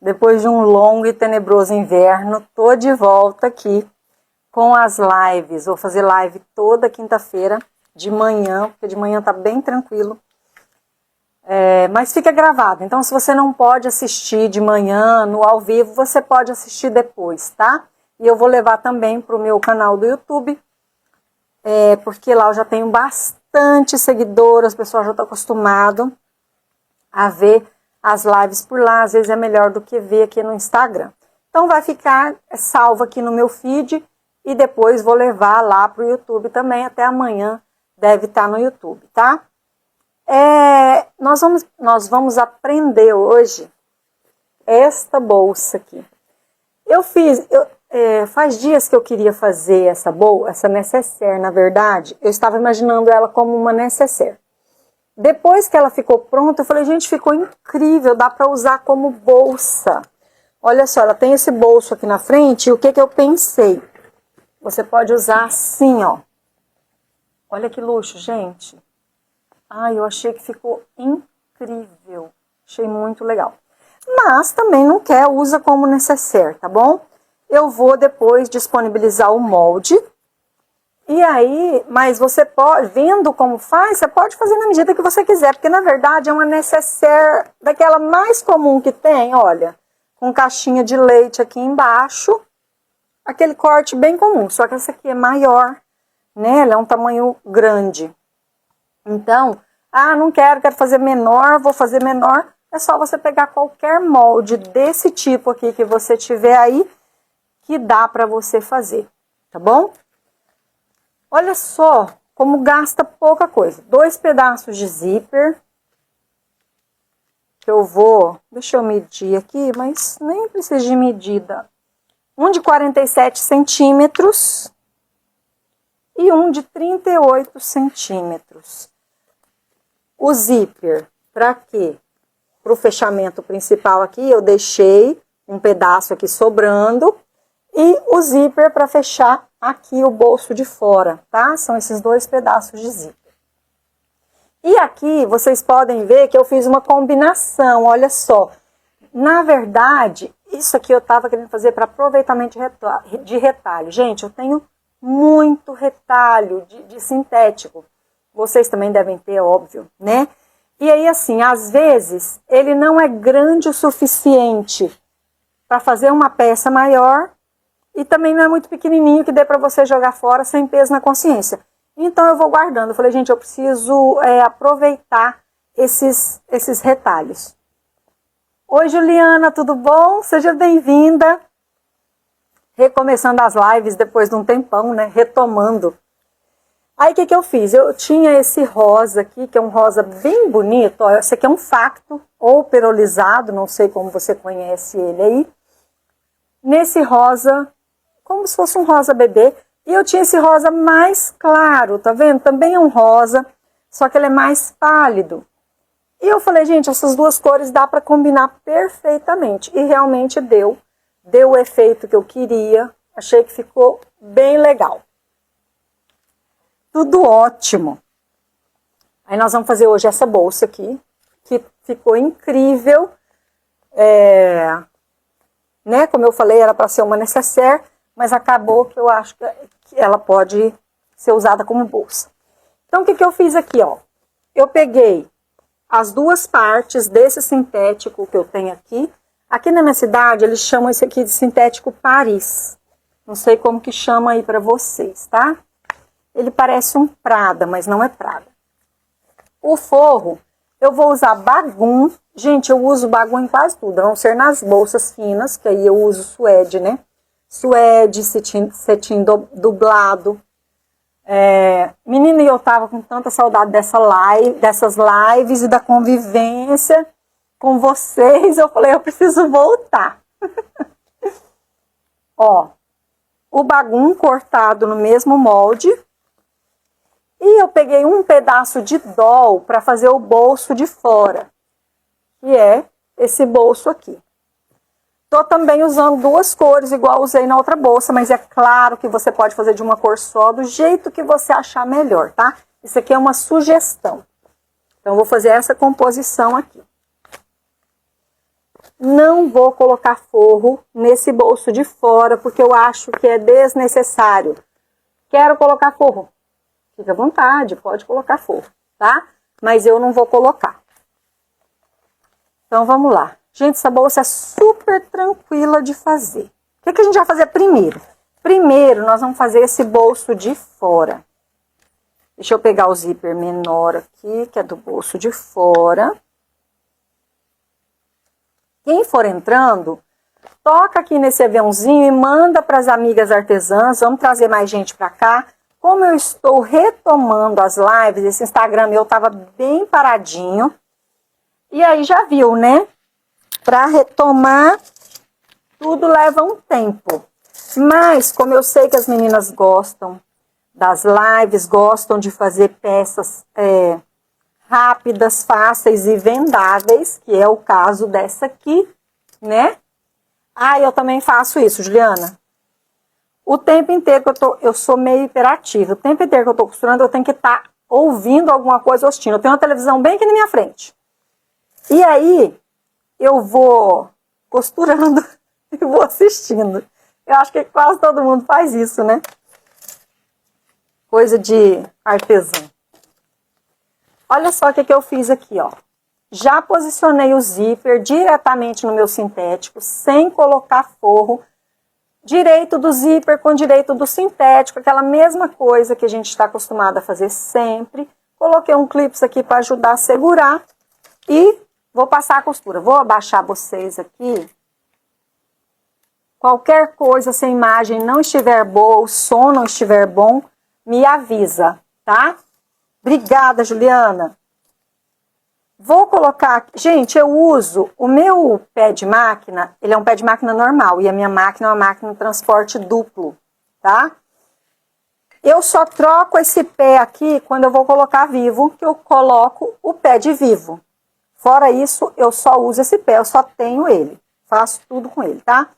Depois de um longo e tenebroso inverno, tô de volta aqui com as lives. Vou fazer live toda quinta-feira de manhã, porque de manhã tá bem tranquilo. Mas fica gravado. Então, se você não pode assistir de manhã, no ao vivo, você pode assistir depois, tá? E eu vou levar também pro meu canal do YouTube, porque lá eu já tenho bastante seguidores, as pessoas já estão acostumadas a ver as lives por lá, às vezes é melhor do que ver aqui no Instagram. Então vai ficar salvo aqui no meu feed e depois vou levar lá pro YouTube também, até amanhã deve estar no YouTube, tá? Nós vamos aprender hoje esta bolsa aqui. Faz dias que eu queria fazer essa bolsa, essa nécessaire, na verdade, eu estava imaginando ela como uma nécessaire. Depois que ela ficou pronta, eu falei, gente, ficou incrível, dá para usar como bolsa. Olha só, ela tem esse bolso aqui na frente, e o que eu pensei? Você pode usar assim, ó. Olha que luxo, gente. Ai, eu achei que ficou incrível. Achei muito legal. Mas também não quer, usa como necessaire, tá bom? Eu vou depois disponibilizar o molde. E aí, mas você pode, vendo como faz, você pode fazer na medida que você quiser, porque na verdade é uma necessaire daquela mais comum que tem, olha, com caixinha de leite aqui embaixo, aquele corte bem comum, só que essa aqui é maior, né, ela é um tamanho grande. Então, não quero fazer menor, vou fazer menor, é só você pegar qualquer molde desse tipo aqui que você tiver aí, que dá pra você fazer, tá bom? Olha só como gasta pouca coisa. 2 pedaços de zíper. Que eu vou... Deixa eu medir aqui, mas nem precisa de medida. Um de 47 centímetros. E um de 38 centímetros. O zíper, para quê? Para o fechamento principal aqui, eu deixei um pedaço aqui sobrando. E o zíper para fechar aqui o bolso de fora, tá? São esses 2 pedaços de zíper. E aqui vocês podem ver que eu fiz uma combinação, olha só. Na verdade, isso aqui eu tava querendo fazer para aproveitamento de retalho. Gente, eu tenho muito retalho de sintético. Vocês também devem ter, óbvio, né? E aí, assim, às vezes, ele não é grande o suficiente para fazer uma peça maior, e também não é muito pequenininho que dê para você jogar fora sem peso na consciência. Então eu vou guardando. Eu falei, gente, eu preciso aproveitar esses retalhos. Oi, Juliana, tudo bom? Seja bem-vinda. Recomeçando as lives depois de um tempão, né? Retomando. Aí o que eu fiz? Eu tinha esse rosa aqui, que é um rosa bem bonito. Ó, esse aqui é um facto, ou perolizado, não sei como você conhece ele aí. Nesse rosa... como se fosse um rosa bebê, e eu tinha esse rosa mais claro, tá vendo? Também é um rosa, só que ele é mais pálido. E eu falei, gente, essas 2 cores dá para combinar perfeitamente, e realmente deu o efeito que eu queria, achei que ficou bem legal. Tudo ótimo. Aí nós vamos fazer hoje essa bolsa aqui, que ficou incrível, né? Como eu falei, era para ser uma nécessaire, mas acabou que eu acho que ela pode ser usada como bolsa. Então, o que eu fiz aqui, ó? Eu peguei as 2 partes desse sintético que eu tenho aqui. Aqui na minha cidade, eles chamam esse aqui de sintético Paris. Não sei como que chama aí pra vocês, tá? Ele parece um Prada, mas não é Prada. O forro, eu vou usar bagum. Gente, eu uso bagum em quase tudo, a não ser nas bolsas finas, que aí eu uso suede, né? Suede, cetim dublado. Menina, eu tava com tanta saudade dessas lives e da convivência com vocês. Eu falei, eu preciso voltar. Ó, o bagum cortado no mesmo molde. E eu peguei um pedaço de doll para fazer o bolso de fora. Que é esse bolso aqui. Tô também usando 2 cores, igual usei na outra bolsa, mas é claro que você pode fazer de uma cor só, do jeito que você achar melhor, tá? Isso aqui é uma sugestão. Então, eu vou fazer essa composição aqui. não vou colocar forro nesse bolso de fora, porque eu acho que é desnecessário. Quero colocar forro. Fica à vontade, pode colocar forro, tá? Mas eu não vou colocar. Então, vamos lá. Gente, essa bolsa é super tranquila de fazer. O que a gente vai fazer primeiro? Primeiro, nós vamos fazer esse bolso de fora. Deixa eu pegar o zíper menor aqui, que é do bolso de fora. Quem for entrando, toca aqui nesse aviãozinho e manda para as amigas artesãs. Vamos trazer mais gente para cá. Como eu estou retomando as lives, esse Instagram meu estava bem paradinho. E aí já viu, né? Para retomar, tudo leva um tempo. Mas, como eu sei que as meninas gostam das lives, gostam de fazer peças rápidas, fáceis e vendáveis, que é o caso dessa aqui, né? Ah, eu também faço isso, Juliana. O tempo inteiro que eu sou meio hiperativa. O tempo inteiro que eu tô costurando, eu tenho que estar ouvindo alguma coisa assistindo. Eu tenho uma televisão bem aqui na minha frente. E aí, eu vou costurando e vou assistindo. Eu acho que quase todo mundo faz isso, né? Coisa de artesão. Olha só o que eu fiz aqui, ó. Já posicionei o zíper diretamente no meu sintético, sem colocar forro. Direito do zíper com direito do sintético, aquela mesma coisa que a gente está acostumado a fazer sempre. Coloquei um clips aqui para ajudar a segurar e vou passar a costura. Vou abaixar vocês aqui. Qualquer coisa, se a imagem não estiver boa, o som não estiver bom, me avisa, tá? Obrigada, Juliana. Vou colocar... Gente, eu uso o meu pé de máquina, ele é um pé de máquina normal, e a minha máquina é uma máquina de transporte duplo, tá? Eu só troco esse pé aqui quando eu vou colocar vivo, que eu coloco o pé de vivo. Fora isso, eu só uso esse pé, eu só tenho ele. Faço tudo com ele, tá?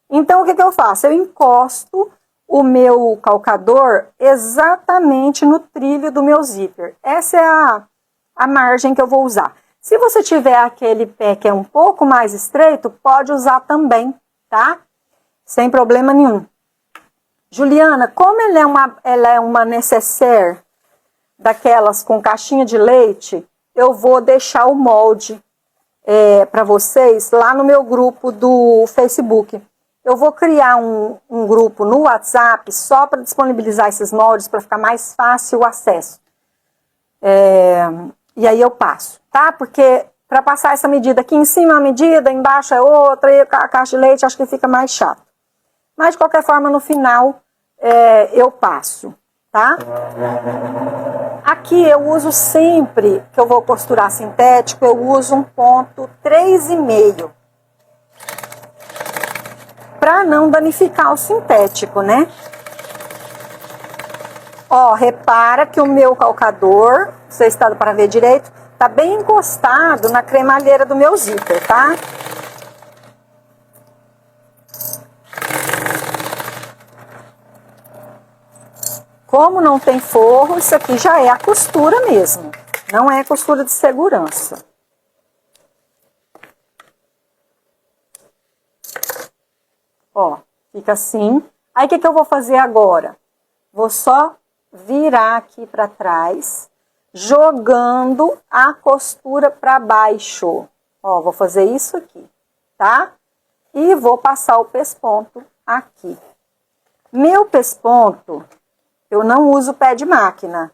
Então, o que eu faço? Eu encosto o meu calcador exatamente no trilho do meu zíper. Essa é a margem que eu vou usar. Se você tiver aquele pé que é um pouco mais estreito, pode usar também, tá? Sem problema nenhum. Juliana, como ela é uma nécessaire daquelas com caixinha de leite, eu vou deixar o molde para vocês lá no meu grupo do Facebook. Eu vou criar um grupo no WhatsApp só para disponibilizar esses moldes, para ficar mais fácil o acesso. E aí eu passo, tá? Porque para passar essa medida aqui em cima é uma medida, embaixo é outra, e a caixa de leite acho que fica mais chato. Mas de qualquer forma, no final, eu passo, tá? Aqui eu uso sempre, que eu vou costurar sintético, eu uso um ponto 3,5. Para não danificar o sintético, né? Ó, repara que o meu calcador, vocês estão para ver direito, tá bem encostado na cremalheira do meu zíper, tá? Como não tem forro, isso aqui já é a costura mesmo. Não é costura de segurança. Ó, fica assim. Aí, o que eu vou fazer agora? Vou só virar aqui para trás, jogando a costura para baixo. Ó, vou fazer isso aqui, tá? E vou passar o pesponto aqui. Meu pesponto, eu não uso pé de máquina.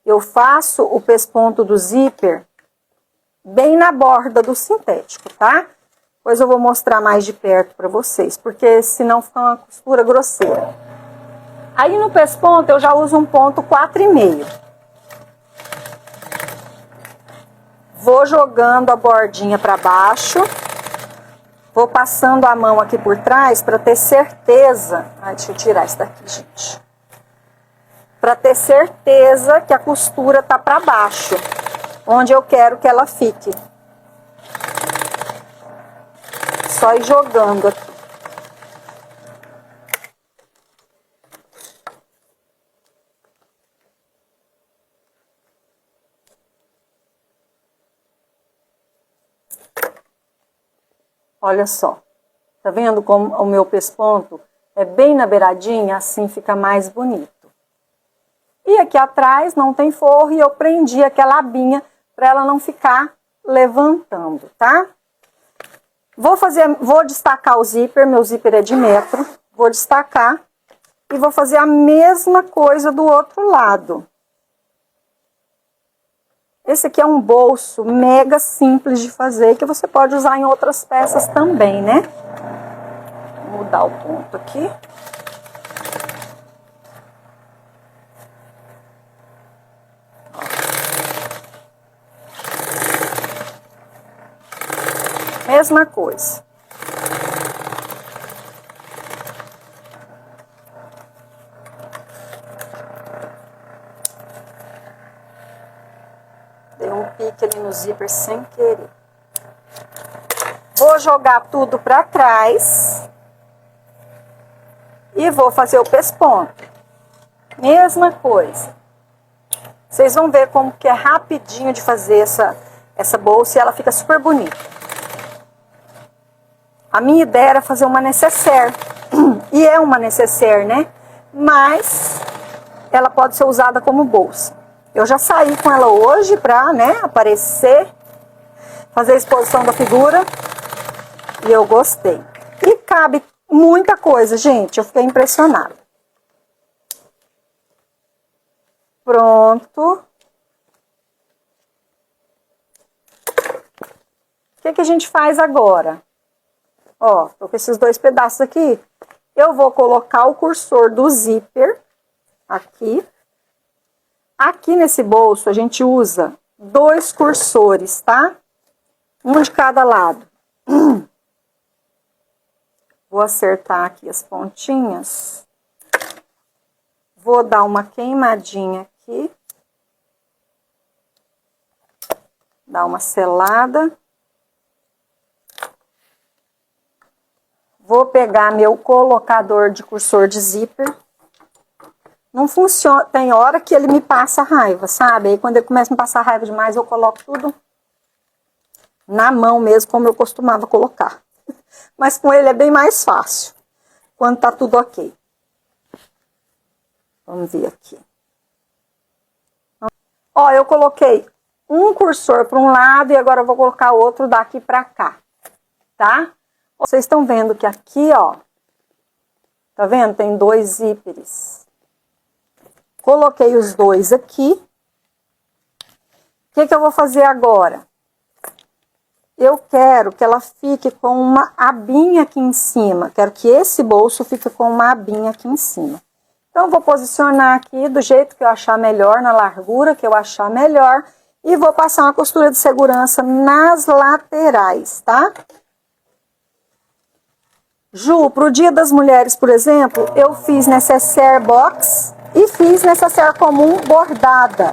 Eu faço o pesponto do zíper bem na borda do sintético, tá? Depois eu vou mostrar mais de perto para vocês, porque senão fica uma costura grosseira. Aí no pesponto eu já uso um ponto 4,5. Vou jogando a bordinha para baixo. Vou passando a mão aqui por trás para ter certeza... Ai, deixa eu tirar isso daqui, gente. Para ter certeza que a costura tá para baixo, onde eu quero que ela fique. Só ir jogando aqui. Olha só. Tá vendo como o meu pesponto é bem na beiradinha? Assim fica mais bonito. E aqui atrás não tem forro e eu prendi aquela abinha para ela não ficar levantando, tá? Vou destacar o zíper, meu zíper é de metro. Vou destacar e vou fazer a mesma coisa do outro lado. Esse aqui é um bolso mega simples de fazer, que você pode usar em outras peças também, né? Vou mudar o ponto aqui. Mesma coisa. Dei um pique ali no zíper sem querer. Vou jogar tudo pra trás. E vou fazer o pesponto. Mesma coisa. Vocês vão ver como que é rapidinho de fazer essa bolsa e ela fica super bonita. A minha ideia era fazer uma nécessaire. E é uma nécessaire, né? Mas ela pode ser usada como bolsa. Eu já saí com ela hoje pra, né, aparecer, fazer a exposição da figura. E eu gostei. E cabe muita coisa, gente. Eu fiquei impressionada. Pronto. O que que a gente faz agora? Ó, tô com esses dois pedaços aqui. Eu vou colocar o cursor do zíper aqui. Aqui nesse bolso a gente usa 2 cursores, tá? Um de cada lado. Vou acertar aqui as pontinhas. Vou dar uma queimadinha aqui. Dar uma selada. Vou pegar meu colocador de cursor de zíper. Não funciona, tem hora que ele me passa raiva, sabe? Aí quando ele começa a me passar raiva demais, eu coloco tudo na mão mesmo, como eu costumava colocar. Mas com ele é bem mais fácil, quando tá tudo ok. Vamos ver aqui. Ó, eu coloquei um cursor para um lado e agora eu vou colocar outro daqui para cá, tá? Vocês estão vendo que aqui, ó, tá vendo? Tem 2 zíperes. Coloquei os 2 aqui. O que que eu vou fazer agora? Eu quero que ela fique com uma abinha aqui em cima. Quero que esse bolso fique com uma abinha aqui em cima. Então, eu vou posicionar aqui do jeito que eu achar melhor, na largura que eu achar melhor. E vou passar uma costura de segurança nas laterais, tá? Ju, pro Dia das Mulheres, por exemplo, eu fiz nécessaire box e fiz nécessaire comum bordada.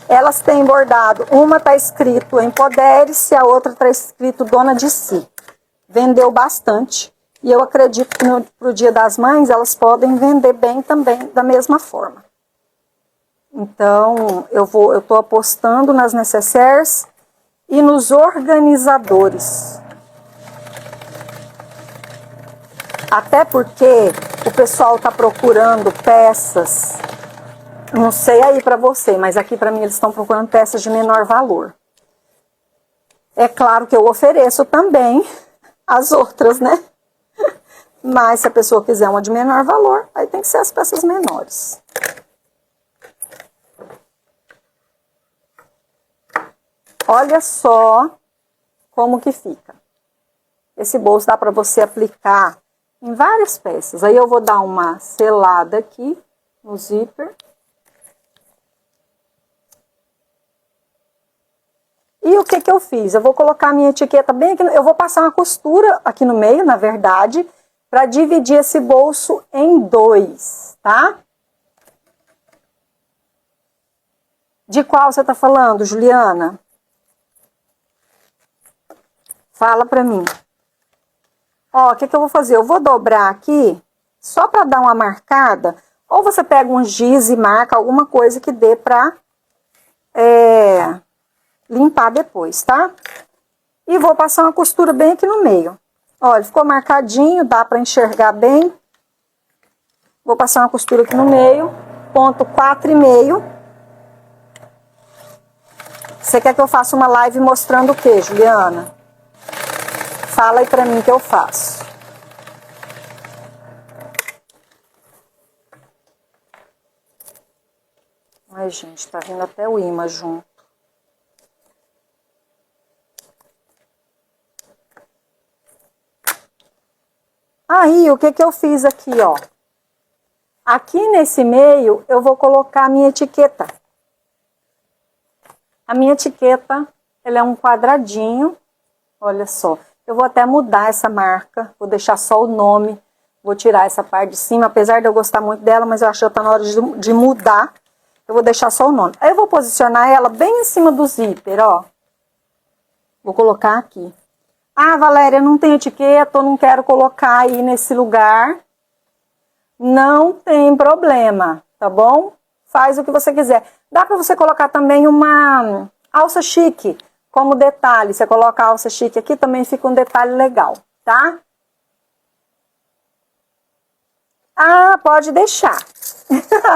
Elas têm bordado, uma tá escrito Empodere-se, a outra tá escrito Dona de Si. Vendeu bastante e eu acredito que pro Dia das Mães elas podem vender bem também da mesma forma. Então, eu tô apostando nas nécessaires e nos organizadores. Até porque o pessoal tá procurando peças, não sei aí pra você, mas aqui pra mim eles estão procurando peças de menor valor. É claro que eu ofereço também as outras, né? Mas se a pessoa quiser uma de menor valor, aí tem que ser as peças menores. Olha só como que fica. Esse bolso dá pra você aplicar em várias peças. Aí eu vou dar uma selada aqui no zíper. E o que que eu fiz? Eu vou colocar a minha etiqueta bem aqui, eu vou passar uma costura aqui no meio, na verdade, para dividir esse bolso em 2, tá? De qual você tá falando, Juliana? Fala pra mim. Ó, o que que eu vou fazer? Eu vou dobrar aqui, só pra dar uma marcada, ou você pega um giz e marca alguma coisa que dê pra limpar depois, tá? E vou passar uma costura bem aqui no meio. Olha, ficou marcadinho, dá pra enxergar bem. Vou passar uma costura aqui no meio, ponto 4,5. Você quer que eu faça uma live mostrando o que, Juliana? Fala aí pra mim que eu faço. Ai, gente, tá vindo até o imã junto. Aí, o que que eu fiz aqui, ó? Aqui nesse meio, eu vou colocar a minha etiqueta. A minha etiqueta, ela é um quadradinho. Olha só. Eu vou até mudar essa marca. Vou deixar só o nome. Vou tirar essa parte de cima. Apesar de eu gostar muito dela, mas eu acho que tá na hora de mudar. Eu vou deixar só o nome. Aí eu vou posicionar ela bem em cima do zíper, ó. Vou colocar aqui. Ah, Valéria, não tem etiqueta, eu não quero colocar aí nesse lugar. Não tem problema, tá bom? Faz o que você quiser. Dá pra você colocar também uma alça chique como detalhe. Você coloca a alça chique aqui, também fica um detalhe legal, tá? Ah, pode deixar.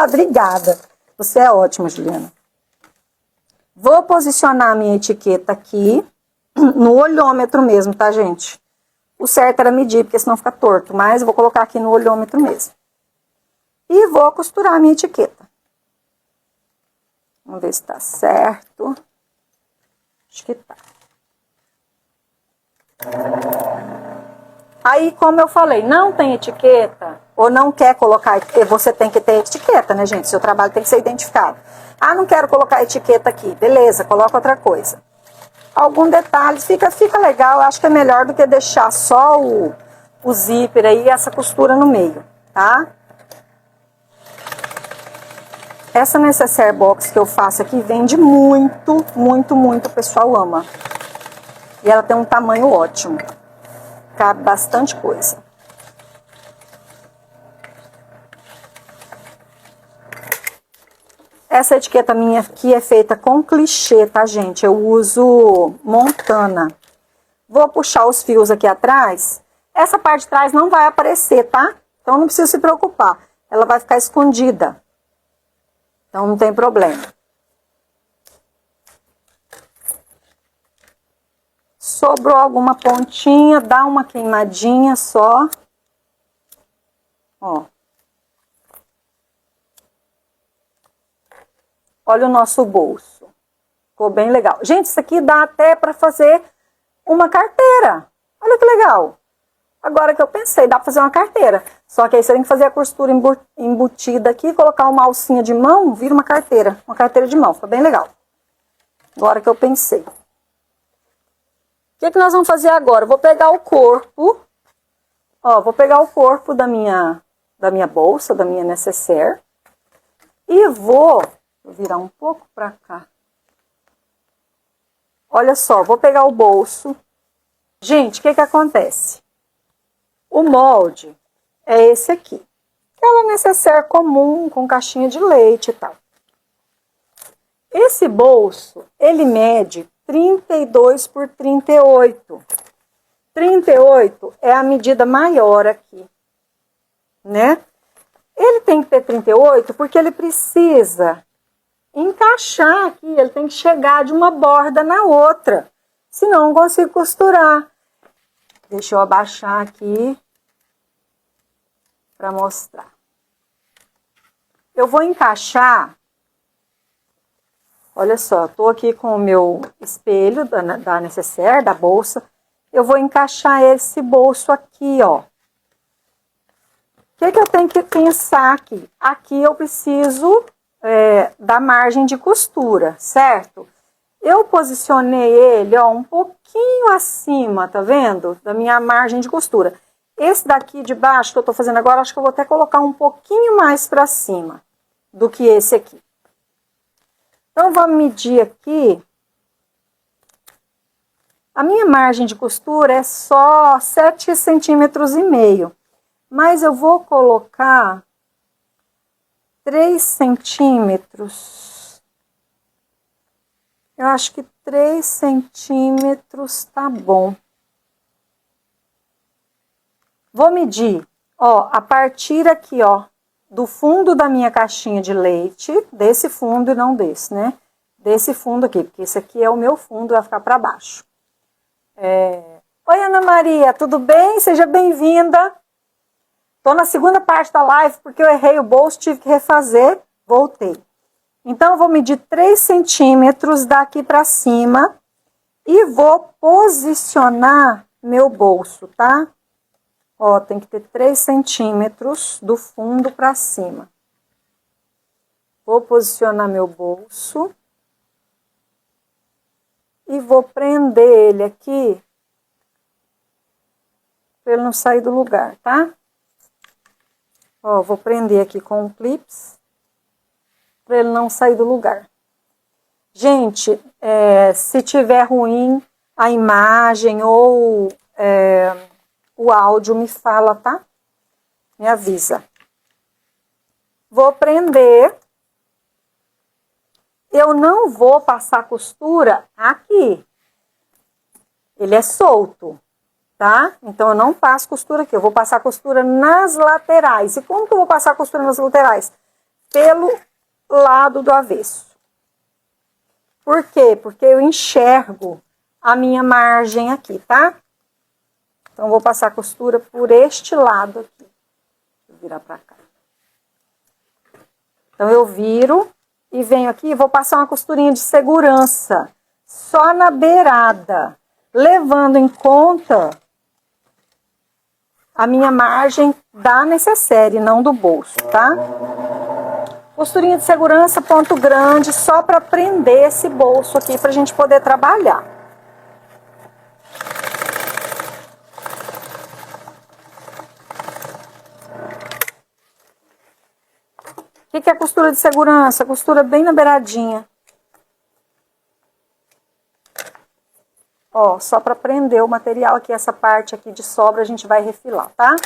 Obrigada. Você é ótima, Juliana. Vou posicionar a minha etiqueta aqui no olhômetro mesmo, tá, gente? O certo era medir, porque senão fica torto, mas eu vou colocar aqui no olhômetro mesmo. E vou costurar a minha etiqueta. Vamos ver se tá certo. Acho que tá. Aí, como eu falei, não tem etiqueta, ou não quer colocar, você tem que ter etiqueta, né, gente? Seu trabalho tem que ser identificado. Ah, não quero colocar etiqueta aqui. Beleza, coloca outra coisa. Algum detalhe, fica legal, eu acho que é melhor do que deixar só o zíper aí e essa costura no meio, tá? Essa necessaire box que eu faço aqui vende muito, muito, muito, o pessoal ama. E ela tem um tamanho ótimo. Cabe bastante coisa. Essa etiqueta minha aqui é feita com clichê, tá, gente? Eu uso Montana. Vou puxar os fios aqui atrás. Essa parte de trás não vai aparecer, tá? Então não precisa se preocupar. Ela vai ficar escondida. Então não tem problema. Sobrou alguma pontinha, dá uma queimadinha só. Ó. Olha o nosso bolso. Ficou bem legal. Gente, isso aqui dá até para fazer uma carteira. Olha que legal. Agora que eu pensei, dá para fazer uma carteira. Só que aí você tem que fazer a costura embutida aqui, colocar uma alcinha de mão, vira uma carteira de mão. Fica bem legal. Agora que eu pensei. O que nós vamos fazer agora? Eu vou pegar o corpo. Ó, vou pegar o corpo da minha bolsa, da minha necessaire. E vou virar um pouco para cá. Olha só, vou pegar o bolso. Gente, o que acontece? O molde é esse aqui. Aquela necessaire comum, com caixinha de leite e tal. Esse bolso, ele mede 32 por 38. 38 é a medida maior aqui, né? Ele tem que ter 38 porque ele precisa encaixar aqui, ele tem que chegar de uma borda na outra. Senão eu não consigo costurar. Deixa eu abaixar aqui para mostrar. Eu vou encaixar. Olha só, tô aqui com o meu espelho da necessaire, da bolsa. Eu vou encaixar esse bolso aqui, ó. O que eu tenho que pensar aqui? Aqui eu preciso da margem de costura, certo? Eu posicionei ele, ó, um pouquinho acima, tá vendo? Da minha margem de costura. Esse daqui de baixo que eu tô fazendo agora, acho que eu vou até colocar um pouquinho mais pra cima do que esse aqui. Então, vamos medir aqui. A minha margem de costura é só 7,5 centímetros. Mas eu vou colocar 3 centímetros. Eu acho que 3 centímetros tá bom. Vou medir, ó, a partir aqui, ó, do fundo da minha caixinha de leite, desse fundo e não desse, né? Desse fundo aqui, porque esse aqui é o meu fundo, vai ficar para baixo. Oi, Ana Maria, tudo bem? Seja bem-vinda. Tô na segunda parte da live, porque eu errei o bolso, tive que refazer, voltei. Então, eu vou medir 3 centímetros daqui para cima e vou posicionar meu bolso, tá? Ó, tem que ter 3 centímetros do fundo para cima. Vou posicionar meu bolso. E vou prender ele aqui, para ele não sair do lugar, tá? Ó, vou prender aqui com clips, para ele não sair do lugar. Gente, se tiver ruim a imagem ou o áudio, me fala, tá? Me avisa. Vou prender. Eu não vou passar costura aqui. Ele é solto, tá? Então, eu não passo costura aqui. Eu vou passar costura nas laterais. E como que eu vou passar costura nas laterais? Pelo lado do avesso. Por quê? Porque eu enxergo a minha margem aqui, tá? Então, eu vou passar costura por este lado aqui. Vou virar pra cá. Então, eu viro e venho aqui e vou passar uma costurinha de segurança. Só na beirada. Levando em conta a minha margem da necessaire, não do bolso, tá? Costurinha de segurança, ponto grande, só para prender esse bolso aqui, pra gente poder trabalhar. O que é costura de segurança? Costura bem na beiradinha. Ó, só para prender o material aqui, essa parte aqui de sobra a gente vai refilar, tá?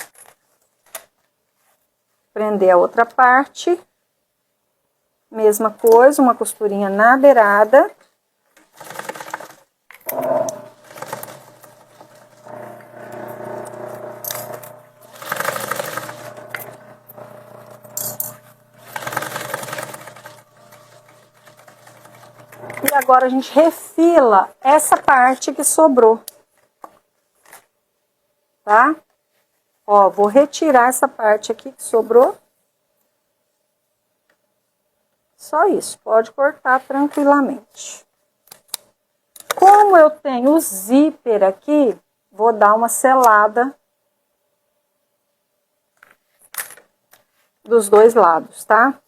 Prender a outra parte. Mesma coisa, uma costurinha na beirada. E agora a gente refila essa parte que sobrou. Tá? Ó, vou retirar essa parte aqui que sobrou. Só isso, pode cortar tranquilamente. Como eu tenho o zíper aqui, vou dar uma selada dos dois lados, tá?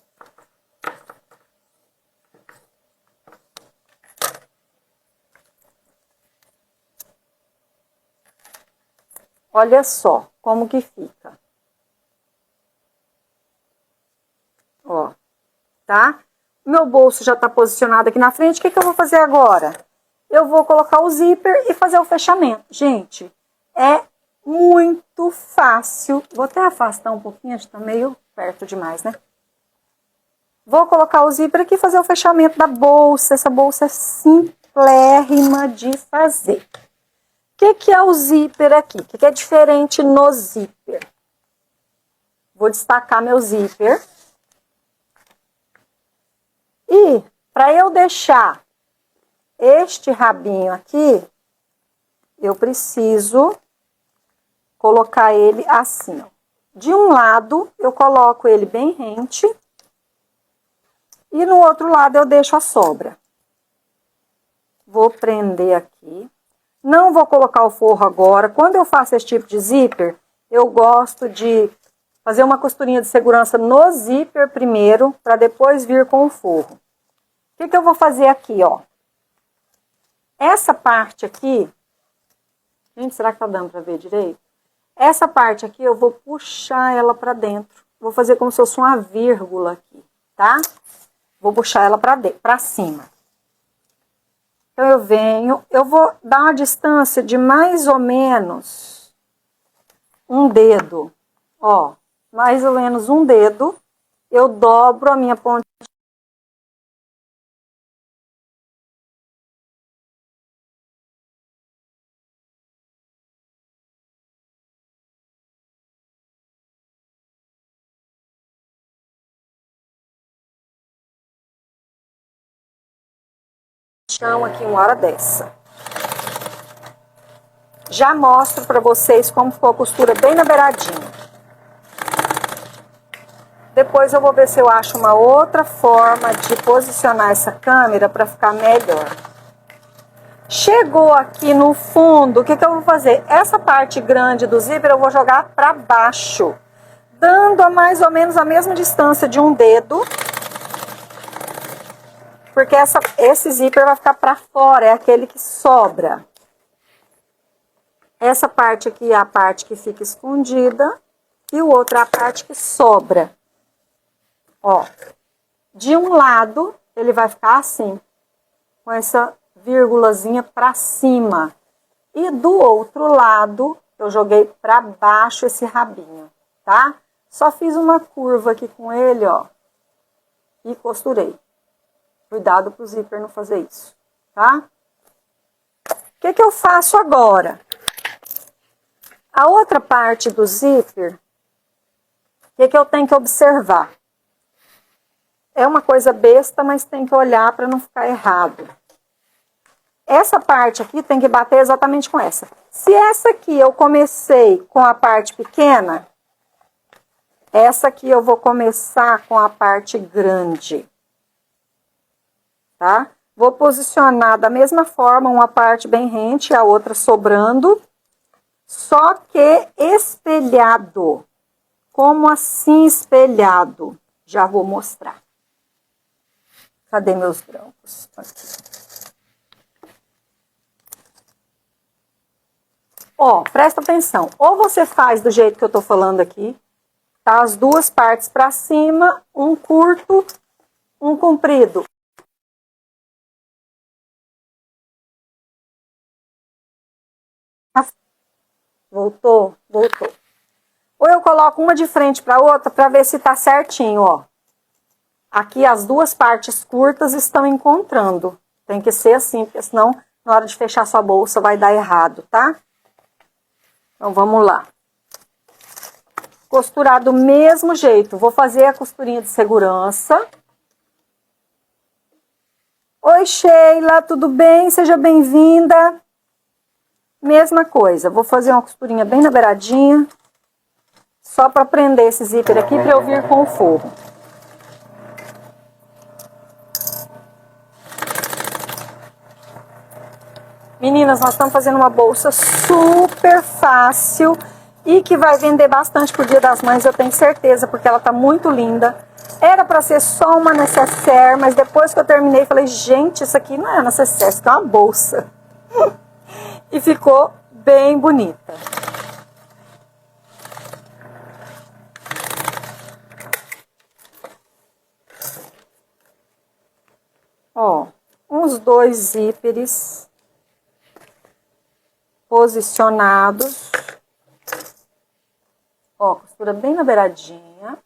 Olha só como que fica. Ó, tá? Meu bolso já tá posicionado aqui na frente, o que que eu vou fazer agora? Eu vou colocar o zíper e fazer o fechamento. Gente, é muito fácil. Vou até afastar um pouquinho, acho que tá meio perto demais, né? Vou colocar o zíper aqui e fazer o fechamento da bolsa. Essa bolsa é simplérrima de fazer. O que é o zíper aqui? O que é diferente no zíper? Vou destacar meu zíper. E para eu deixar este rabinho aqui, eu preciso colocar ele assim, ó. De um lado, eu coloco ele bem rente. E no outro lado, eu deixo a sobra. Vou prender aqui. Não vou colocar o forro agora. Quando eu faço esse tipo de zíper, eu gosto de fazer uma costurinha de segurança no zíper primeiro, para depois vir com o forro. O que eu vou fazer aqui, ó? Essa parte aqui... Gente, será que tá dando para ver direito? Essa parte aqui eu vou puxar ela para dentro. Vou fazer como se fosse uma vírgula aqui, tá? Vou puxar ela para cima. Então, eu venho, eu vou dar uma distância de mais ou menos um dedo. Ó, mais ou menos um dedo. Eu dobro a minha ponta chão aqui uma hora dessa. Já mostro pra vocês como ficou a costura bem na beiradinha. Depois eu vou ver se eu acho uma outra forma de posicionar essa câmera para ficar melhor. Chegou aqui no fundo, o que eu vou fazer? Essa parte grande do zíper eu vou jogar para baixo, dando a mais ou menos a mesma distância de um dedo, porque esse zíper vai ficar para fora, é aquele que sobra. Essa parte aqui é a parte que fica escondida e o outro é a parte que sobra. Ó, de um lado ele vai ficar assim, com essa vírgulazinha pra cima. E do outro lado eu joguei pra baixo esse rabinho, tá? Só fiz uma curva aqui com ele, ó, e costurei. Cuidado pro zíper não fazer isso, tá? O que eu faço agora? A outra parte do zíper, o que eu tenho que observar? É uma coisa besta, mas tem que olhar para não ficar errado. Essa parte aqui tem que bater exatamente com essa. Se essa aqui eu comecei com a parte pequena, essa aqui eu vou começar com a parte grande. Tá? Vou posicionar da mesma forma, uma parte bem rente, a outra sobrando, só que espelhado. Como assim espelhado? Já vou mostrar. Cadê meus grampos? Aqui. Ó, presta atenção. Ou você faz do jeito que eu tô falando aqui, tá? As duas partes pra cima, um curto, um comprido. Voltou? Voltou. Ou eu coloco uma de frente pra outra pra ver se tá certinho, ó. Aqui as duas partes curtas estão encontrando. Tem que ser assim, porque senão na hora de fechar sua bolsa vai dar errado, tá? Então vamos lá. Costurar do mesmo jeito. Vou fazer a costurinha de segurança. Oi, Sheila, tudo bem? Seja bem-vinda. Mesma coisa. Vou fazer uma costurinha bem na beiradinha. Só para prender esse zíper aqui para eu vir com o forro. Meninas, nós estamos fazendo uma bolsa super fácil e que vai vender bastante pro Dia das Mães, eu tenho certeza, porque ela tá muito linda. Era para ser só uma necessaire, mas depois que eu terminei, falei, gente, isso aqui não é necessaire, isso aqui é uma bolsa. E ficou bem bonita. Ó, uns 2 zíperes posicionados. Ó, costura bem na beiradinha.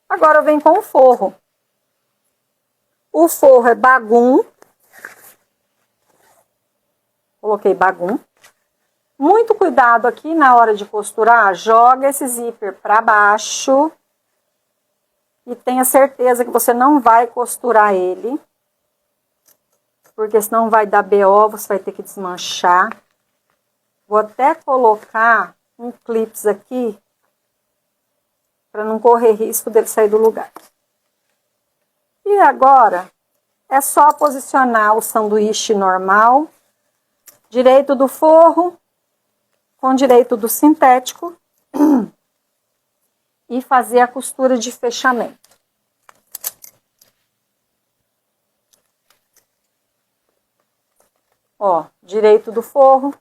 Agora eu venho com o forro. O forro é bagum. Coloquei bagum. Muito cuidado aqui na hora de costurar, joga esse zíper para baixo. E tenha certeza que você não vai costurar ele. Porque senão vai dar BO, você vai ter que desmanchar. Vou até colocar um clips aqui, para não correr risco dele sair do lugar. E agora, é só posicionar o sanduíche normal, direito do forro, com direito do sintético, e fazer a costura de fechamento. Ó, direito do forro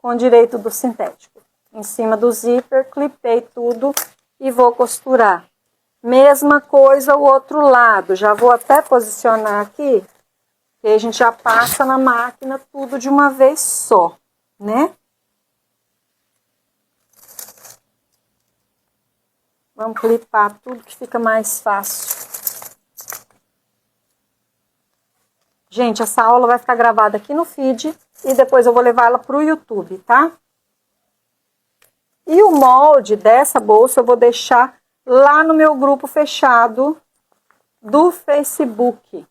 com direito do sintético. Em cima do zíper, clipei tudo e vou costurar. Mesma coisa o outro lado. Já vou até posicionar aqui, que a gente já passa na máquina tudo de uma vez só, né? Vamos clipar tudo que fica mais fácil. Gente, essa aula vai ficar gravada aqui no feed e depois eu vou levar ela para o YouTube, tá? E o molde dessa bolsa eu vou deixar lá no meu grupo fechado do Facebook.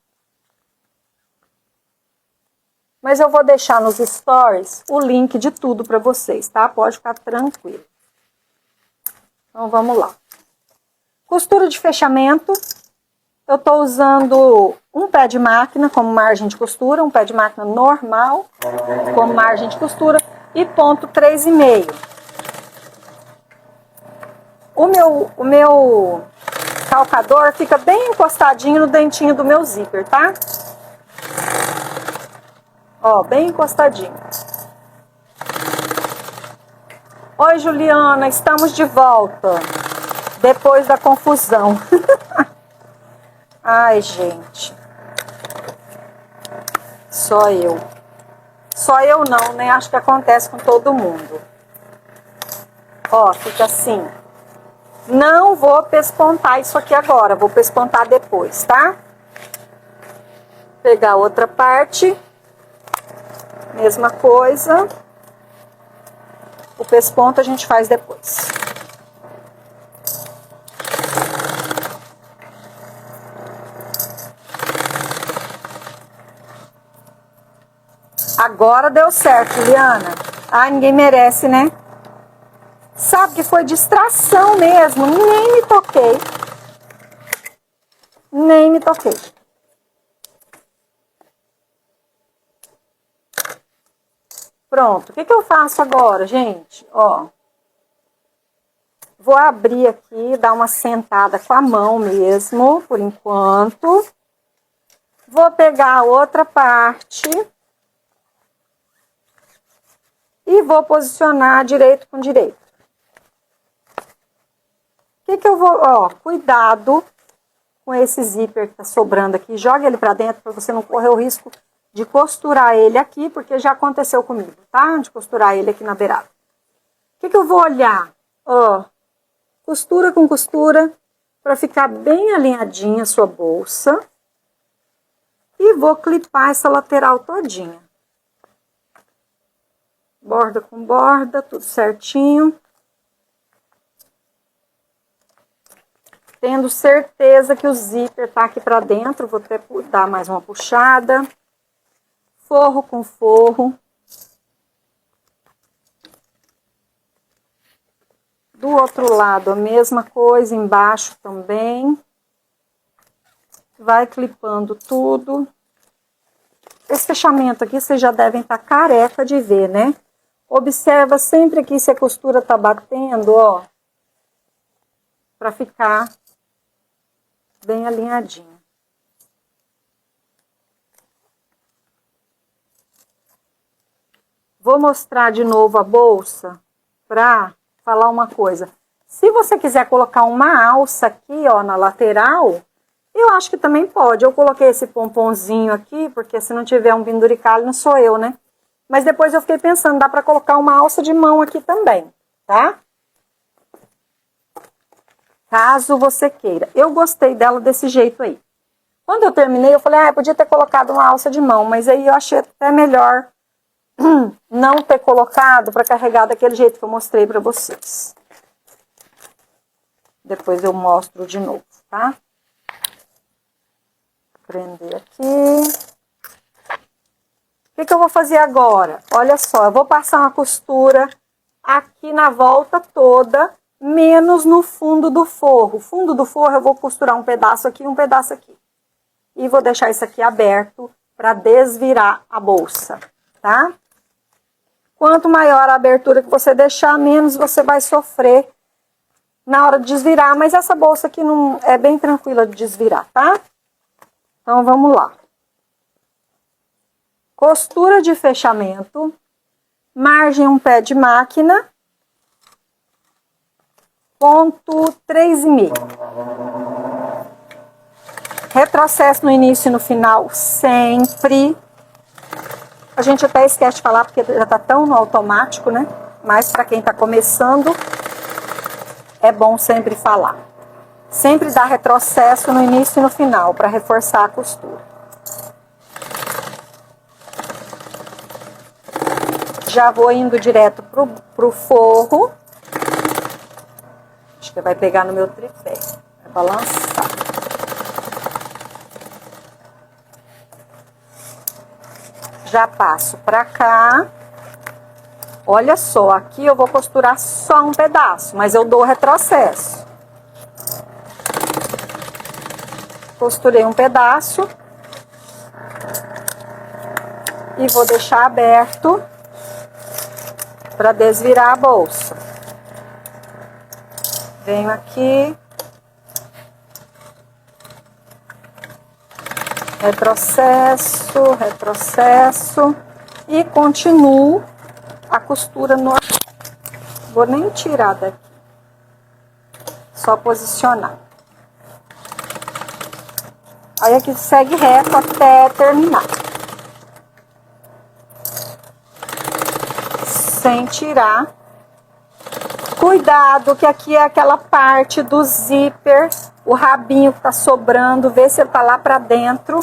Mas eu vou deixar nos stories o link de tudo para vocês, tá? Pode ficar tranquilo. Então, vamos lá. Costura de fechamento. Eu tô usando um pé de máquina como margem de costura, um pé de máquina normal como margem de costura e ponto 3,5. O meu calcador fica bem encostadinho no dentinho do meu zíper, tá? Ó, bem encostadinho. Oi, Juliana, estamos de volta. Depois da confusão. Ai, gente. Só eu. Só eu não, né? Acho que acontece com todo mundo. Ó, fica assim. Não vou pespontar isso aqui agora. Vou pespontar depois, tá? Pegar outra parte. Mesma coisa. O pesponto a gente faz depois. Agora deu certo, Juliana. Ah, ninguém merece, né? Sabe que foi distração mesmo. Nem me toquei. Nem me toquei. Pronto. O que que eu faço agora, gente? Ó. Vou abrir aqui, dar uma sentada com a mão mesmo, por enquanto. Vou pegar a outra parte. E vou posicionar direito com direito. O que que eu vou... Ó, cuidado com esse zíper que tá sobrando aqui. Joga ele pra dentro para você não correr o risco de costurar ele aqui, porque já aconteceu comigo, tá? De costurar ele aqui na beirada. O que que eu vou olhar? Ó, costura com costura, para ficar bem alinhadinha a sua bolsa. E vou clipar essa lateral todinha. Borda com borda, tudo certinho. Tendo certeza que o zíper tá aqui pra dentro, vou até dar mais uma puxada. Forro com forro. Do outro lado, a mesma coisa, embaixo também. Vai clipando tudo. Esse fechamento aqui, vocês já devem estar careca de ver, né? Observa sempre aqui se a costura tá batendo, ó. Pra ficar bem alinhadinho. Vou mostrar de novo a bolsa pra falar uma coisa. Se você quiser colocar uma alça aqui, ó, na lateral, eu acho que também pode. Eu coloquei esse pomponzinho aqui, porque se não tiver um penduricalho, não sou eu, né? Mas depois eu fiquei pensando, dá pra colocar uma alça de mão aqui também, tá? Caso você queira. Eu gostei dela desse jeito aí. Quando eu terminei, eu falei, ah, eu podia ter colocado uma alça de mão, mas aí eu achei até melhor não ter colocado para carregar daquele jeito que eu mostrei para vocês. Depois eu mostro de novo, tá? Prender aqui. O que eu vou fazer agora? Olha só, eu vou passar uma costura aqui na volta toda, menos no fundo do forro. O fundo do forro eu vou costurar um pedaço aqui e um pedaço aqui. E vou deixar isso aqui aberto para desvirar a bolsa, tá? Quanto maior a abertura que você deixar, menos você vai sofrer na hora de desvirar. Mas essa bolsa aqui não é bem tranquila de desvirar, tá? Então, vamos lá. Costura de fechamento, margem um pé de máquina, ponto 3,5. Retrocesso no início e no final, sempre. A gente até esquece de falar, porque já tá tão no automático, né? Mas para quem tá começando, é bom sempre falar. Sempre dá retrocesso no início e no final, para reforçar a costura. Já vou indo direto pro forro. Acho que vai pegar no meu tripé. Vai balançar. Já passo pra cá. Olha só, aqui eu vou costurar só um pedaço, mas eu dou retrocesso. Costurei um pedaço. E vou deixar aberto para desvirar a bolsa. Venho aqui. Retrocesso, retrocesso. E continuo a costura no... Vou nem tirar daqui. Só posicionar. Aí aqui segue reto até terminar. Sem tirar. Cuidado que aqui é aquela parte do zíper, o rabinho que tá sobrando, vê se ele tá lá pra dentro,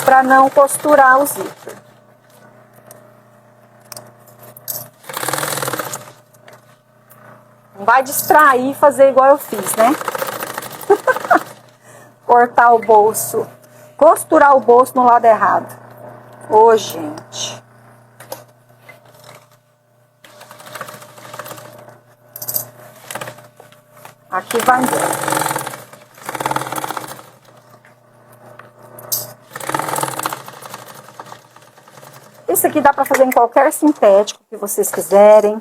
pra não costurar o zíper. Não vai distrair e fazer igual eu fiz, né? Cortar o bolso, costurar o bolso no lado errado. Ô, gente. Aqui vai embora. Esse aqui dá para fazer em qualquer sintético que vocês quiserem.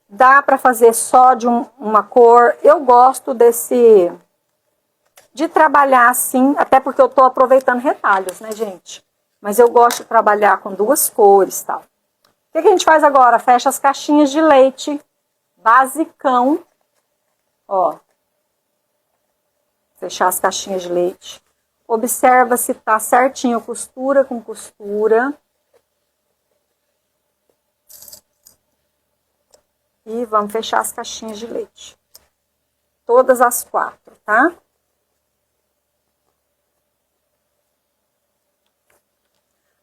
Dá para fazer só de uma cor. Eu gosto de trabalhar assim, até porque eu tô aproveitando retalhos, né, gente? Mas eu gosto de trabalhar com duas cores e tal. O que a gente faz agora? Fecha as caixinhas de leite, basicão. Ó, fechar as caixinhas de leite. Observa se tá certinho costura com costura. E vamos fechar as caixinhas de leite. Todas as 4, tá?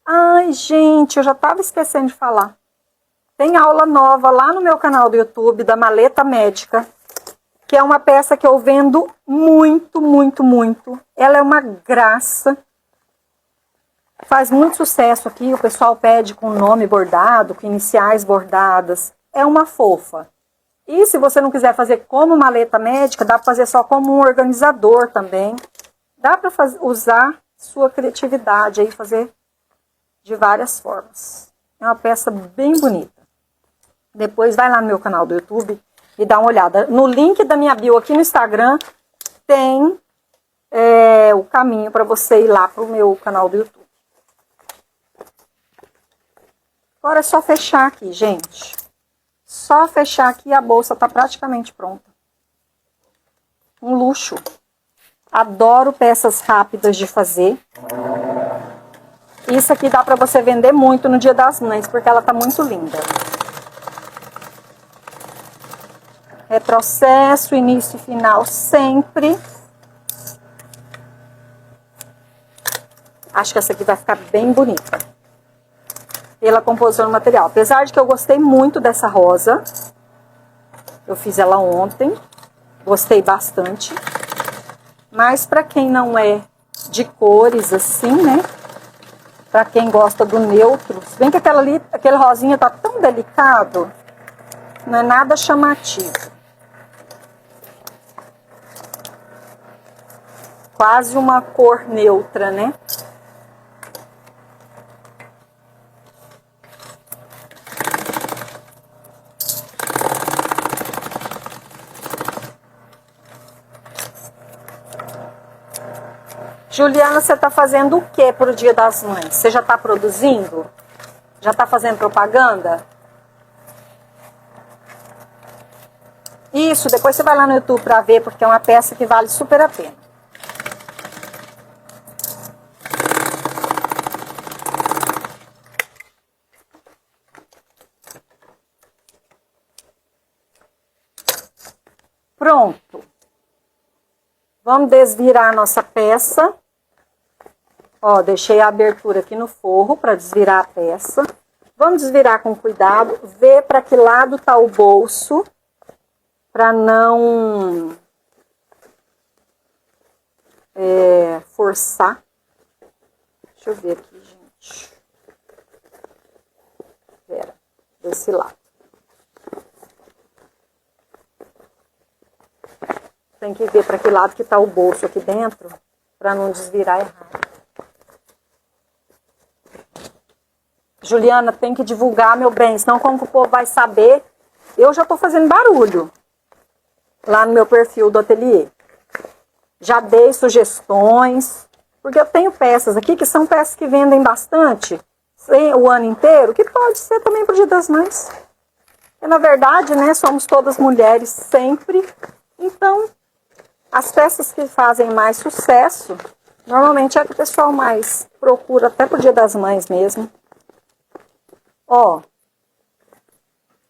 Ai, gente, eu já tava esquecendo de falar. Tem aula nova lá no meu canal do YouTube da maleta médica, que é uma peça que eu vendo muito, muito, muito. Ela é uma graça. Faz muito sucesso aqui, o pessoal pede com nome bordado, com iniciais bordadas. É uma fofa. E se você não quiser fazer como maleta médica, dá para fazer só como um organizador também. Dá para usar sua criatividade aí, fazer de várias formas. É uma peça bem bonita. Depois vai lá no meu canal do YouTube e dá uma olhada. No link da minha bio aqui no Instagram tem o caminho para você ir lá pro meu canal do YouTube. Agora é só fechar aqui, gente. Só fechar aqui e a bolsa tá praticamente pronta. Um luxo. Adoro peças rápidas de fazer. Isso aqui dá pra você vender muito no Dia das Mães, porque ela tá muito linda. Retrocesso, início e final sempre. Acho que essa aqui vai ficar bem bonita. Pela composição do material. Apesar de que eu gostei muito dessa rosa. Eu fiz ela ontem. Gostei bastante. Mas pra quem não é de cores assim, né? Pra quem gosta do neutro. Se bem que aquele rosinha tá tão delicado. Não é nada chamativo. Quase uma cor neutra, né? Juliana, você tá fazendo o que pro Dia das Mães? Você já tá produzindo? Já tá fazendo propaganda? Isso, depois você vai lá no YouTube pra ver, porque é uma peça que vale super a pena. Pronto. Vamos desvirar a nossa peça. Ó, deixei a abertura aqui no forro para desvirar a peça. Vamos desvirar com cuidado, ver para que lado tá o bolso, para não forçar. Deixa eu ver aqui, gente. desse lado. Tem que ver para que lado que tá o bolso aqui dentro, para não desvirar errado. Juliana, tem que divulgar, meu bem, senão como que o povo vai saber? Eu já tô fazendo barulho lá no meu perfil do ateliê. Já dei sugestões, porque eu tenho peças aqui que são peças que vendem bastante o ano inteiro, que pode ser também pro Dia das Mães. E, na verdade, né, somos todas mulheres sempre, então as peças que fazem mais sucesso, normalmente é que o pessoal mais procura, até pro Dia das Mães mesmo. Ó,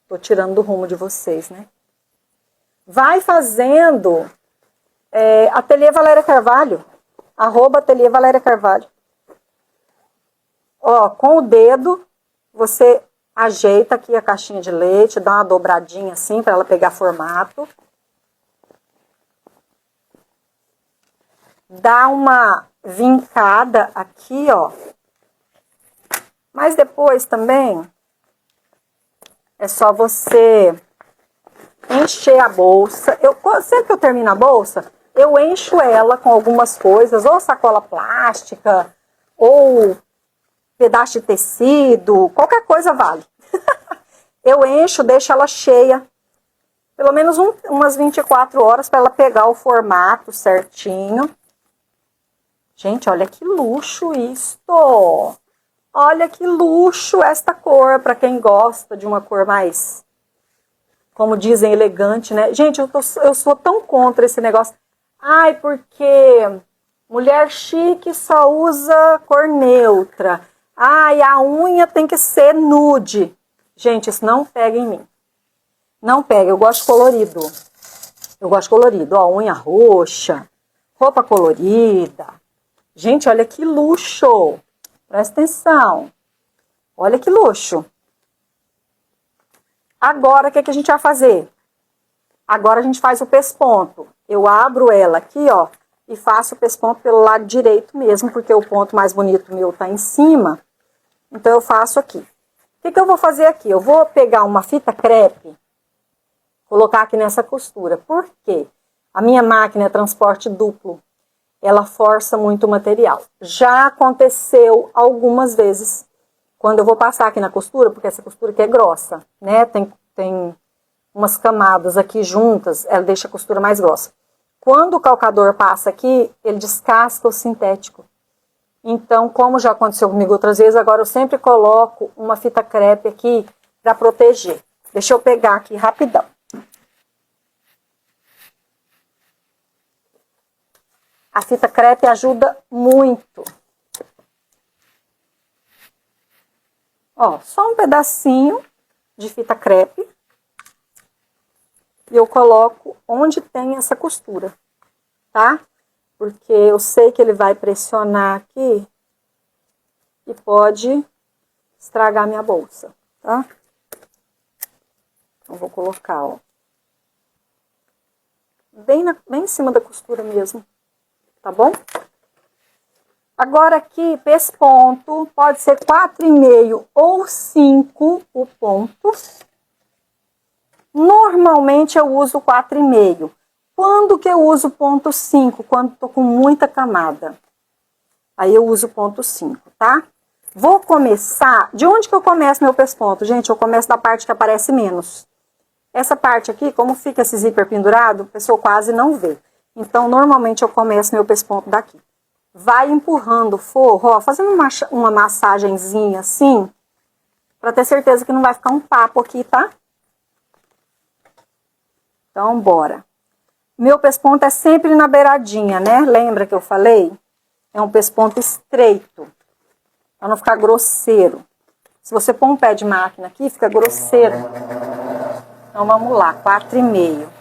tô tirando do rumo de vocês, né? Vai fazendo Ateliê Valéria Carvalho, @Ateliê Valéria Carvalho. Ó, com o dedo, você ajeita aqui a caixinha de leite, dá uma dobradinha assim, para ela pegar formato. Dá uma vincada aqui, ó. Mas depois também é só você encher a bolsa. Sempre que eu termino a bolsa, eu encho ela com algumas coisas, ou sacola plástica, ou pedaço de tecido, qualquer coisa vale. Eu encho, deixo ela cheia, pelo menos umas 24 horas para ela pegar o formato certinho. Gente, olha que luxo isto! Olha que luxo esta cor, para quem gosta de uma cor mais, como dizem, elegante, né? Gente, eu sou tão contra esse negócio. Ai, porque mulher chique só usa cor neutra. Ai, a unha tem que ser nude. Gente, isso não pega em mim. Não pega, eu gosto colorido. Eu gosto colorido, ó, unha roxa, roupa colorida. Gente, olha que luxo! Presta atenção. Olha que luxo. Agora, o que a gente vai fazer? Agora a gente faz o pesponto. Eu abro ela aqui, ó, e faço o pesponto pelo lado direito mesmo, porque o ponto mais bonito meu tá em cima. Então, eu faço aqui. O que eu vou fazer aqui? Eu vou pegar uma fita crepe, colocar aqui nessa costura. Por quê? A minha máquina é transporte duplo. Ela força muito o material. Já aconteceu algumas vezes, quando eu vou passar aqui na costura, porque essa costura aqui é grossa, né? Tem umas camadas aqui juntas, ela deixa a costura mais grossa. Quando o calcador passa aqui, ele descasca o sintético. Então, como já aconteceu comigo outras vezes, agora eu sempre coloco uma fita crepe aqui para proteger. Deixa eu pegar aqui rapidão. A fita crepe ajuda muito. Ó, só um pedacinho de fita crepe. E eu coloco onde tem essa costura, tá? Porque eu sei que ele vai pressionar aqui e pode estragar minha bolsa, tá? Então, vou colocar, ó, bem em cima da costura mesmo. Tá bom? Agora aqui, pesponto, pode ser 4,5 ou 5 o ponto. Normalmente eu uso 4,5. Quando que eu uso ponto 5? Quando tô com muita camada. Aí eu uso ponto 5, tá? Vou começar... De onde que eu começo meu pesponto? Gente, eu começo da parte que aparece menos. Essa parte aqui, como fica esse zíper pendurado, a pessoa quase não vê. Então, normalmente eu começo meu pesponto daqui. Vai empurrando o forro, ó, fazendo uma massagenzinha assim, pra ter certeza que não vai ficar um papo aqui, tá? Então, bora. Meu pesponto é sempre na beiradinha, né? Lembra que eu falei? É um pesponto estreito, pra não ficar grosseiro. Se você pôr um pé de máquina aqui, fica grosseiro. Então, vamos lá, 4,5.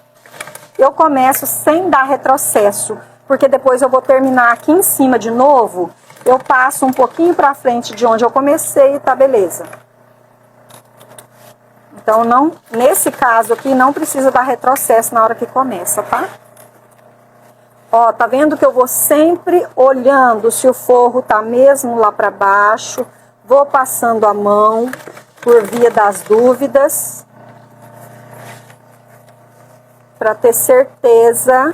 Eu começo sem dar retrocesso, porque depois eu vou terminar aqui em cima de novo. Eu passo um pouquinho pra frente de onde eu comecei e tá beleza. Então, não, nesse caso aqui, não precisa dar retrocesso na hora que começa, tá? Ó, tá vendo que eu vou sempre olhando se o forro tá mesmo lá pra baixo. Vou passando a mão. por via das dúvidas, para ter certeza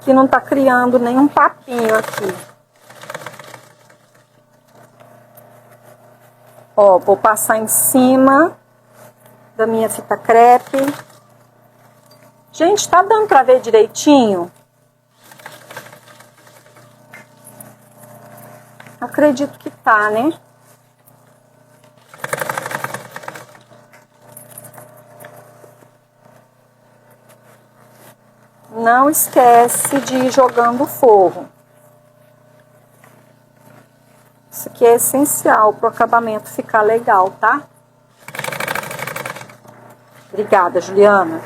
que não tá criando nenhum papinho aqui. Ó, vou passar em cima da minha fita crepe. Gente, tá dando pra ver direitinho? Acredito que tá, né? Não esquece de ir jogando o forro. Isso aqui é essencial para o acabamento ficar legal, tá? Obrigada, Juliana.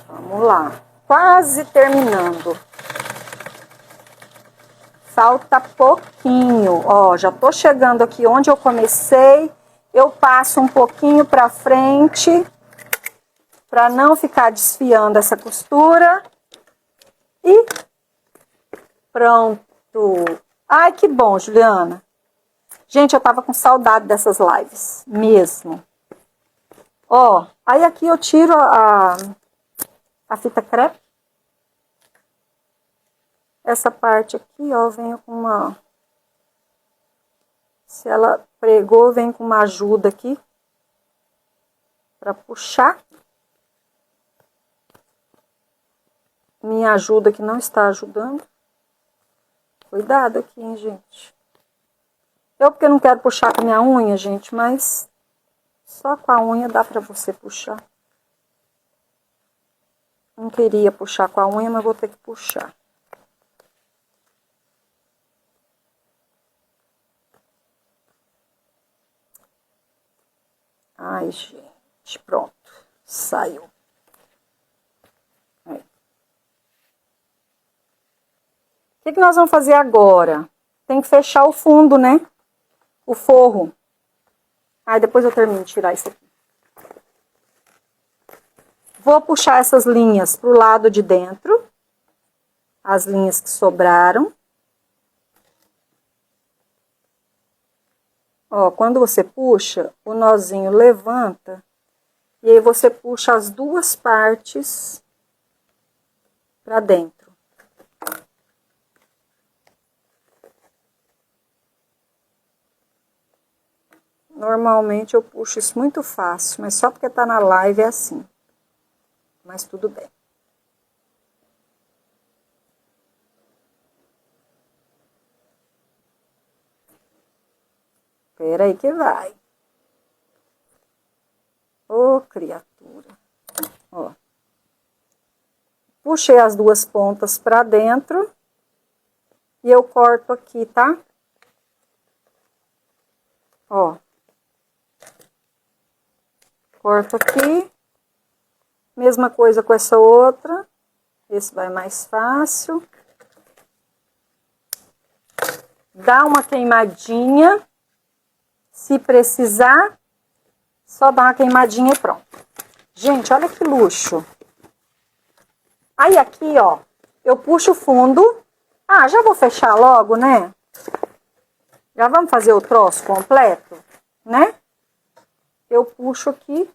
Vamos lá. Quase terminando. Falta pouquinho. Ó, já tô chegando aqui onde eu comecei. Eu passo um pouquinho para frente, para não ficar desfiando essa costura. E pronto. Ai, que bom, Juliana. Gente, eu tava com saudade dessas lives, mesmo. Ó, aí aqui eu tiro a fita crepe. Essa parte aqui, ó, vem com uma... Se ela pregou, vem com uma ajuda aqui para puxar. Minha ajuda que não está ajudando. Cuidado aqui, hein, gente. Eu porque não quero puxar com a minha unha, gente, mas só com a unha dá pra você puxar. Não queria puxar com a unha, mas vou ter que puxar. Ai, gente, pronto. Saiu. Aí. O que nós vamos fazer agora? Tem que fechar o fundo, né? O forro. Aí depois eu termino de tirar isso aqui. Vou puxar essas linhas pro lado de dentro. As linhas que sobraram. Ó, quando você puxa, o nozinho levanta. E aí você puxa as duas partes pra dentro. Normalmente eu puxo isso muito fácil, mas só porque tá na live é assim. Mas tudo bem. Espera aí que vai. Ô, criatura. Ó. Puxei as duas pontas pra dentro. E eu corto aqui, tá? Ó. Corto aqui. Mesma coisa com essa outra. Esse vai mais fácil. Dá uma queimadinha. Se precisar, só dá uma queimadinha e pronto. Gente, olha que luxo. Aí aqui, ó, eu puxo o fundo. Ah, já vou fechar logo, né? Já vamos fazer o troço completo, né? Eu puxo aqui.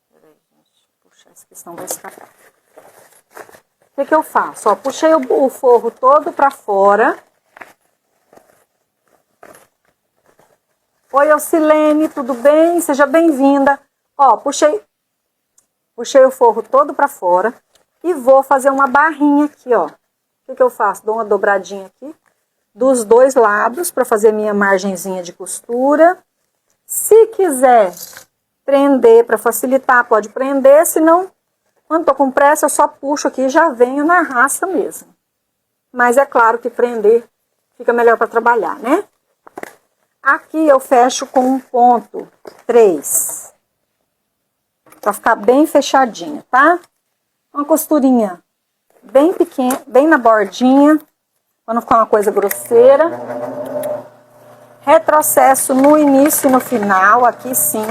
Peraí, gente, puxar essa questão vai escapar. O que eu faço? Ó, puxei o forro todo pra fora. Oi, Alcilene, tudo bem? Seja bem-vinda. Ó, puxei o forro todo pra fora e vou fazer uma barrinha aqui, ó. O que eu faço? Dou uma dobradinha aqui dos dois lados pra fazer minha margenzinha de costura. Se quiser prender pra facilitar, pode prender, senão, quando tô com pressa, eu só puxo aqui e já venho na raça mesmo. Mas é claro que prender fica melhor pra trabalhar, né? Aqui eu fecho com um ponto 3. Pra ficar bem fechadinho, tá? Uma costurinha bem pequena, bem na bordinha. Pra não ficar uma coisa grosseira. Retrocesso no início e no final, aqui sim.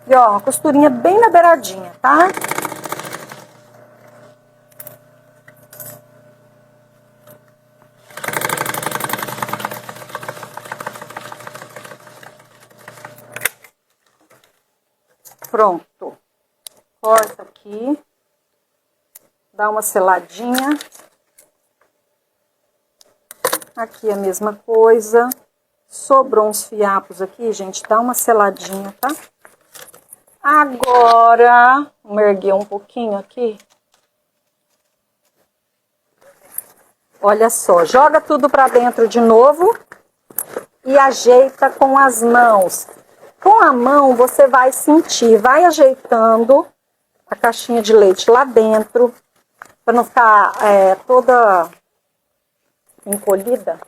E ó, uma costurinha bem na beiradinha, tá? Pronto. Corta aqui. Dá uma seladinha. Aqui a mesma coisa. Sobrou uns fiapos aqui, gente. Dá uma seladinha, tá? Agora, vou erguer um pouquinho aqui. Olha só, joga tudo pra dentro de novo e ajeita com as mãos. Com a mão você vai sentir, vai ajeitando a caixinha de leite lá dentro, para não ficar toda encolhida.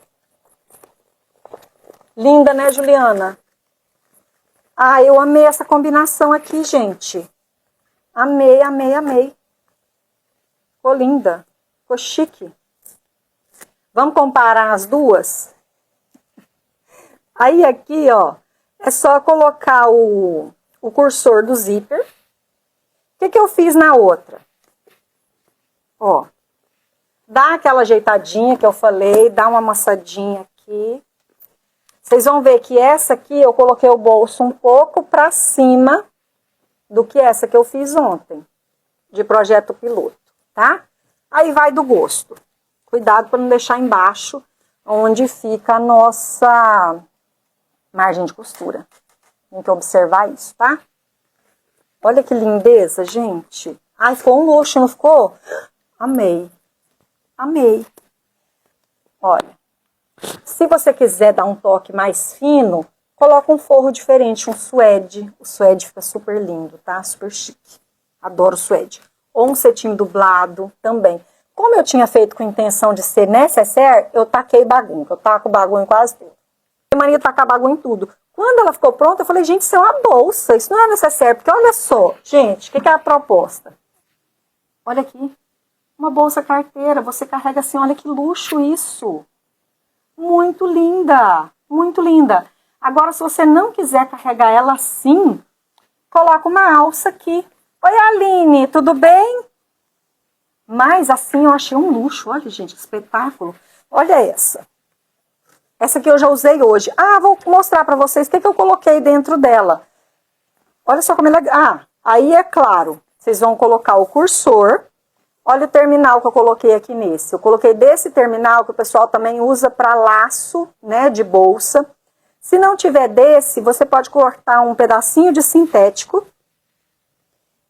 Linda, né, Juliana? Ah, eu amei essa combinação aqui, gente. Amei, amei, amei. Ficou linda, ficou chique. Vamos comparar as duas? Aí aqui, ó, é só colocar o cursor do zíper. O que eu fiz na outra? Ó, dá aquela ajeitadinha que eu falei, dá uma amassadinha aqui. Vocês vão ver que essa aqui eu coloquei o bolso um pouco pra cima do que essa que eu fiz ontem, de projeto piloto, tá? Aí vai do gosto. Cuidado para não deixar embaixo, onde fica a nossa margem de costura. Tem que observar isso, tá? Olha que lindeza, gente. Ai, ficou um luxo, não ficou? Amei. Amei. Olha. Se você quiser dar um toque mais fino, coloca um forro diferente, um suede. O suede fica super lindo, tá? Super chique. Adoro suede. Ou um cetim dublado também. Como eu tinha feito com intenção de ser necessaire, eu taquei bagunça. Eu taco bagunça em quase tudo. Tem mania de tacar bagunça em tudo. Quando ela ficou pronta, eu falei, gente, isso é uma bolsa. Isso não é necessaire, porque olha só. Gente, o que é a proposta? Olha aqui. Uma bolsa carteira. Você carrega assim, olha que luxo isso. Muito linda, muito linda. Agora, se você não quiser carregar ela assim, coloca uma alça aqui. Oi, Aline, tudo bem? Mas assim eu achei um luxo. Olha, gente, que espetáculo. Olha essa. Essa aqui eu já usei hoje. Ah, vou mostrar pra vocês o que eu coloquei dentro dela. Olha só como é legal. Ah, aí é claro, vocês vão colocar o cursor. Olha o terminal que eu coloquei aqui nesse. Eu coloquei desse terminal que o pessoal também usa para laço, né, de bolsa. Se não tiver desse, você pode cortar um pedacinho de sintético.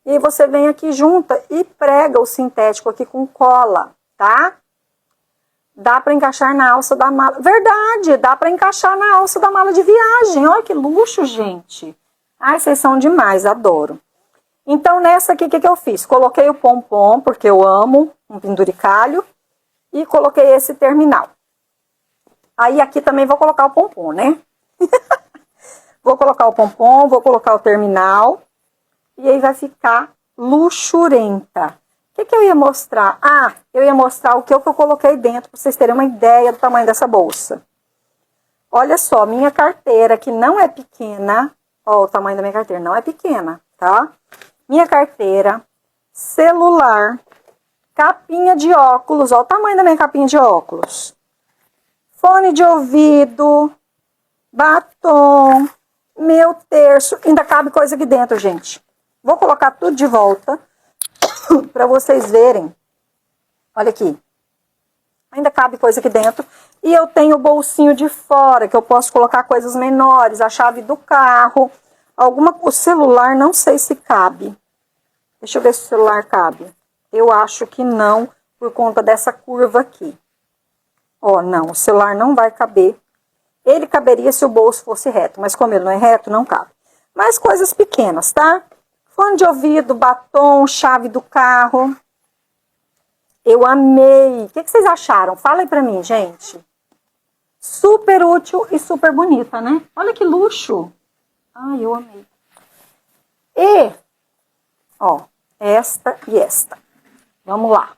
E aí você vem aqui junta e prega o sintético aqui com cola, tá? Dá para encaixar na alça da mala. Verdade, dá para encaixar na alça da mala de viagem. Olha que luxo, gente. Ai, vocês são demais, adoro. Então, nessa aqui, o que eu fiz? Coloquei o pompom, porque eu amo um penduricalho, e coloquei esse terminal. Aí, aqui também vou colocar o pompom, né? Vou colocar o pompom, vou colocar o terminal, e aí vai ficar luxurenta. O que eu ia mostrar? Ah, eu ia mostrar o que eu coloquei dentro, para vocês terem uma ideia do tamanho dessa bolsa. Olha só, minha carteira, que não é pequena, ó, o tamanho da minha carteira não é pequena, tá? Minha carteira, celular, capinha de óculos, olha o tamanho da minha capinha de óculos. Fone de ouvido, batom, meu terço, ainda cabe coisa aqui dentro, gente. Vou colocar tudo de volta para vocês verem. Olha aqui. Ainda cabe coisa aqui dentro. E eu tenho o bolsinho de fora, que eu posso colocar coisas menores, a chave do carro. O celular, não sei se cabe. Deixa eu ver se o celular cabe. Eu acho que não, por conta dessa curva aqui. Ó, não, o celular não vai caber. Ele caberia se o bolso fosse reto, mas como ele não é reto, não cabe. Mas coisas pequenas, tá? Fone de ouvido, batom, chave do carro. Eu amei. O que vocês acharam? Fala aí pra mim, gente. Super útil e super bonita, né? Olha que luxo. Ai, eu amei. E, ó, esta e esta. Vamos lá.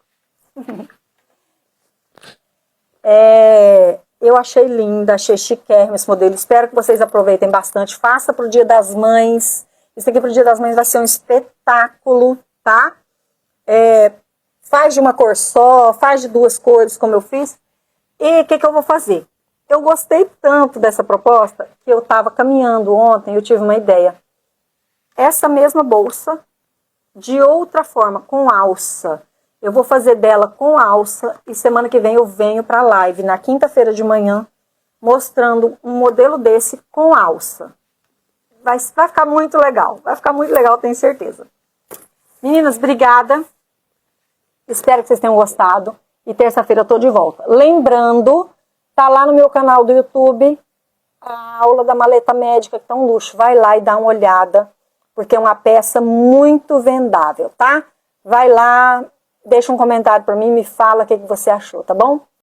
Eu achei linda, achei chiquérrimo esse modelo. Espero que vocês aproveitem bastante. Faça pro Dia das Mães. Isso aqui pro Dia das Mães vai ser um espetáculo, tá? Faz de uma cor só, faz de duas cores, como eu fiz. E o que eu vou fazer? Eu gostei tanto dessa proposta que eu estava caminhando ontem, eu tive uma ideia. essa mesma bolsa de outra forma, com alça. Eu vou fazer dela com alça e semana que vem eu venho para a live, na quinta-feira de manhã, mostrando um modelo desse com alça. Vai ficar muito legal, tenho certeza. Meninas, obrigada. Espero que vocês tenham gostado. E terça-feira eu tô de volta. Lembrando, tá lá no meu canal do YouTube a aula da maleta médica, que tá um luxo. Vai lá e dá uma olhada, porque é uma peça muito vendável, tá? Vai lá, deixa um comentário pra mim, me fala o que você achou, tá bom?